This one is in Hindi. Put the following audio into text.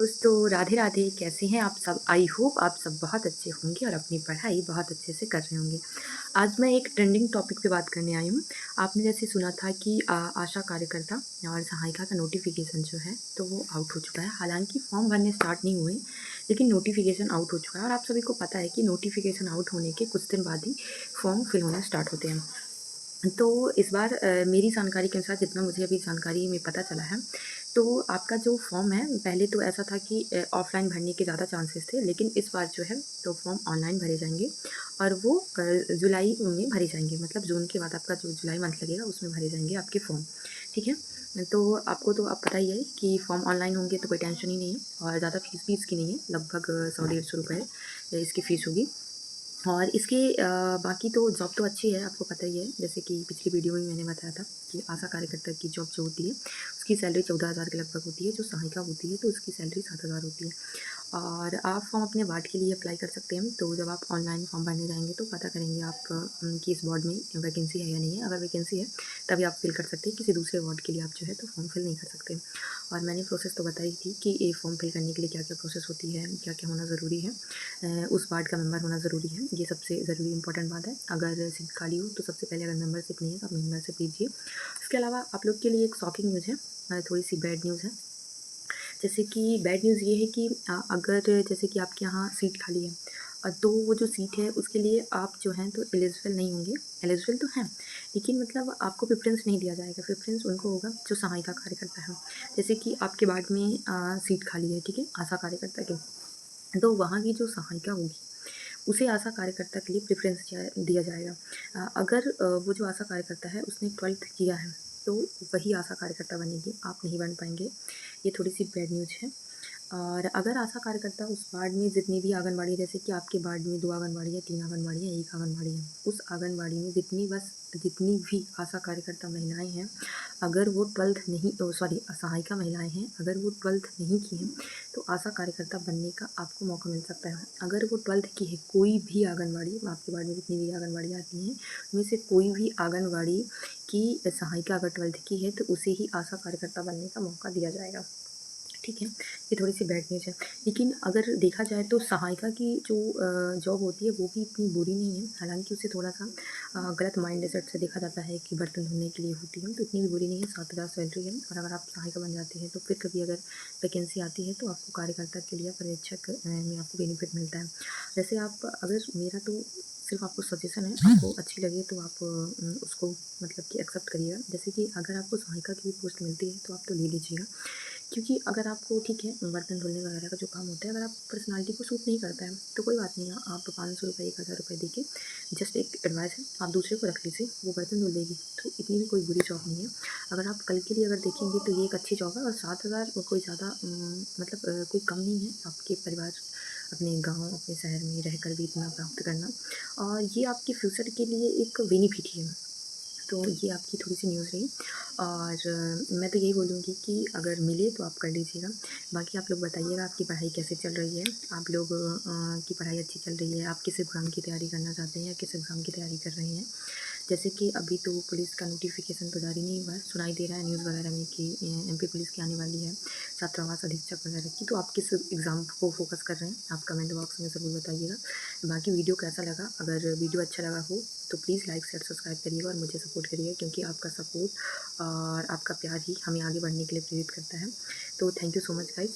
दोस्तों राधे राधे, कैसे हैं आप सब। आई होप आप सब बहुत अच्छे होंगे और अपनी पढ़ाई बहुत अच्छे से कर रहे होंगे। आज मैं एक ट्रेंडिंग टॉपिक पे बात करने आई हूँ। आपने जैसे सुना था कि आशा कार्यकर्ता और सहायिका का नोटिफिकेशन जो है तो वो आउट हो चुका है। हालांकि फॉर्म भरने स्टार्ट नहीं हुए, लेकिन नोटिफिकेशन आउट हो चुका है। और आप सभी को पता है कि नोटिफिकेशन आउट होने के कुछ दिन बाद ही फॉर्म फिल होना स्टार्ट होते हैं। तो इस बार मेरी जानकारी के अनुसार, जितना मुझे अभी जानकारी में पता चला है, तो आपका जो फॉर्म है, पहले तो ऐसा था कि ऑफ़लाइन भरने के ज़्यादा चांसेस थे, लेकिन इस बार जो है तो फॉर्म ऑनलाइन भरे जाएंगे। और वो जुलाई में भरे जाएंगे, मतलब जून के बाद आपका जो जुलाई मंथ लगेगा उसमें भरे जाएंगे आपके फॉर्म। ठीक है। तो आपको तो अब पता ही है कि फॉर्म ऑनलाइन होंगे तो कोई टेंशन ही नहीं है, और ज़्यादा फीस भी इसकी नहीं है, लगभग 100-150 रुपये इसकी फ़ीस होगी। और इसके बाकी तो जॉब तो अच्छी है, आपको पता ही है। जैसे कि पिछली वीडियो में मैंने बताया था कि आशा कार्यकर्ता की जॉब जो होती है उसकी सैलरी 14,000 के लगभग होती है। जो सहायिका होती है तो उसकी सैलरी 7,000 होती है। और आप फॉर्म अपने वार्ड के लिए अप्लाई कर सकते हैं। तो जब आप ऑनलाइन फॉर्म भरने जाएंगे तो पता करेंगे आप कि इस वार्ड में वैकेंसी है या नहीं है। अगर वैकेंसी है तभी आप फिल कर सकते हैं, किसी दूसरे वार्ड के लिए आप जो है तो फॉर्म फिल नहीं कर सकते। और मैंने प्रोसेस तो बताई थी कि ये फॉर्म फिल करने के लिए क्या क्या प्रोसेस होती है, क्या क्या होना ज़रूरी है। उस वार्ड का मेंबर होना ज़रूरी है, ये सबसे ज़रूरी इंपॉर्टेंट बात है। अगर सीट खाली हो तो सबसे पहले, अगर मेंबरशिप नहीं है तो आप मेंबरशिप लीजिए। इसके अलावा आप लोग के लिए एक शॉकिंग न्यूज़ है, थोड़ी सी बैड न्यूज़ है। जैसे कि बैड न्यूज़ ये है कि अगर जैसे कि आपके यहाँ सीट खाली है, तो वो जो सीट है उसके लिए आप जो हैं तो एलिजिबल नहीं होंगे। एलिजिबल तो हैं, लेकिन मतलब आपको प्रेफ़रेंस नहीं दिया जाएगा। प्रेफ़रेंस उनको होगा जो सहायिका कार्यकर्ता है। जैसे कि आपके वार्ड में सीट खाली है, ठीक है, आशा कार्यकर्ता की। तो वहाँ की जो सहायिका होगी उसे आशा कार्यकर्ता के लिए प्रेफ़रेंस दिया जाएगा। अगर वो जो आशा कार्यकर्ता है उसने 12th किया है तो वही आशा कार्यकर्ता बनेगी, आप नहीं बन पाएँगे। ये थोड़ी-सी बैड न्यूज़ है। और अगर आशा कार्यकर्ता उस वार्ड में जितनी भी आंगनबाड़ी, जैसे कि आपके वार्ड में 2 आंगनबाड़ी है, 3 आंगनबाड़ी है, 1 आंगनबाड़ी है, उस आंगनबाड़ी में जितनी भी आशा कार्यकर्ता महिलाएँ हैं, अगर वो 12th नहीं, सॉरी, सहायिका महिलाएँ हैं, अगर वो 12th नहीं की हैं, तो आशा कार्यकर्ता बनने का आपको मौका मिल सकता है। अगर वो 12th की है, कोई भी आंगनबाड़ी, आपके वार्ड में जितनी भी आंगनबाड़ी आती हैं, उनमें से कोई भी आंगनबाड़ी की सहायिका अगर 12th की है, तो उसे ही आशा कार्यकर्ता बनने का मौका दिया जाएगा। ठीक है, ये थोड़ी-सी बैड न्यूज़ है। लेकिन अगर देखा जाए तो सहायिका की जो जॉब होती है वो भी इतनी बुरी नहीं है। हालाँकि उसे थोड़ा-सा गलत माइंडसेट से देखा जाता है कि बर्तन धोने के लिए होती है, तो इतनी भी बुरी नहीं है। 7,000 सैलरी है, और अगर आप सहायिका बन जाते हैं तो फिर कभी अगर वैकेंसी आती है तो आपको कार्यकर्ता के लिए, पर्यवेक्षक में आपको बेनिफिट मिलता है। जैसे आप, अगर मेरा तो सिर्फ़ आपको सजेशन है, आपको अच्छी लगे तो आप उसको मतलब कि एक्सेप्ट करिएगा। जैसे कि अगर आपको सहायिका की भी पोस्ट मिलती है तो आप तो ले लीजिएगा। क्योंकि अगर आपको, ठीक है, बर्तन धुलने वगैरह का जो काम होता है, अगर आप पर्सनालिटी को सूट नहीं करता है तो कोई बात नहीं है, आप 500 रुपये, 1,000 रुपये देके, जस्ट एक एडवाइस है, आप दूसरे को रख लीजिए, वो बर्तन धुल देगी। तो इतनी भी कोई बुरी जॉब नहीं है। अगर आप कल के लिए अगर देखेंगे तो ये एक अच्छी जॉब है। और 7,000 कोई ज़्यादा मतलब कोई कम नहीं है आपके परिवार, अपने गाँव, अपने शहर में रहकर भी इतना प्राप्त करना। और ये आपके फ्यूचर के लिए एक बेनिफिट ही है। तो ये आपकी थोड़ी-सी न्यूज़ रही। और मैं तो यही बोलूँगी कि अगर मिले तो आप कर लीजिएगा। बाकी आप लोग बताइएगा आपकी पढ़ाई कैसे चल रही है? आप लोग की पढ़ाई अच्छी चल रही है? आप किस एग्ज़ाम की तैयारी करना चाहते हैं या किस एग्ज़ाम की तैयारी कर रहे हैं? जैसे कि अभी तो पुलिस का नोटिफिकेशन तो जारी नहीं हुआ है, सुनाई दे रहा है न्यूज़ वगैरह में कि एमपी पुलिस की आने वाली है, छात्रावास अधीक्षक वगैरह की। तो आप किस एग्ज़ाम को फोकस कर रहे हैं, आप कमेंट बॉक्स में ज़रूर बताइएगा। बाकी वीडियो कैसा लगा, अगर वीडियो अच्छा लगा हो तो प्लीज़ लाइक शेयर सब्सक्राइब करिएगा और मुझे सपोर्ट करिएगा, क्योंकि आपका सपोर्ट और आपका प्यार ही हमें आगे बढ़ने के लिए प्रेरित करता है। तो thank you so much guys.